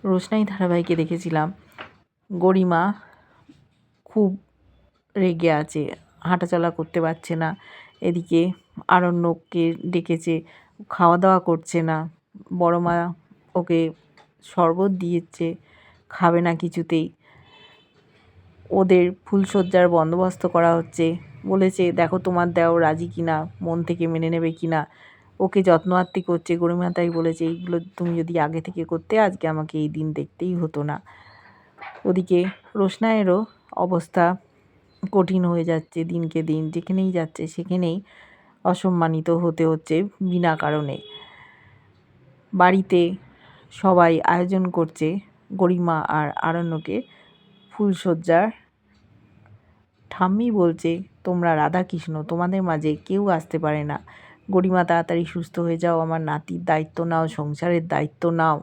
রোশনাই ধারাবাহিকে দেখেছিলাম গরিমা খুব রেগে আছে, হাঁটাচলা করতে পারছে না। এদিকে আরণ্যককে ডেকেছে, খাওয়া দাওয়া করছে না। বড় মা ওকে শরবত দিয়েছে, খাবে না কিছুতেই। ওদের ফুলশয্যার বন্দোবস্ত করা হচ্ছে, বলেছে দেখো তোমার দেওর রাজি কিনা, মন থেকে মেনে নেবে কিনা। ওকে যত্ন আত্তি করছে। গরিমা তাই বলেছে এইগুলো তুমি যদি আগে থেকে করতে আজকে আমাকে এই দিন দেখতেই হতো না। ওদিকে রোশনায়েরও অবস্থা কঠিন হয়ে যাচ্ছে দিনকে দিন, যেখানেই যাচ্ছে সেখানেই অসম্মানিত হতে হচ্ছে বিনা কারণে। বাড়িতে সবাই আয়োজন করছে গরিমা আর আরণ্যকে ফুলশয্যার। ঠাম্মি বলছে তোমরা রাধাকৃষ্ণ, তোমাদের মাঝে কেউ আসতে পারে না। গরিমা তাড়াতাড়ি সুস্থ হয়ে যাও, আমার নাতির দায়িত্ব নাও, সংসারের দায়িত্ব নাও।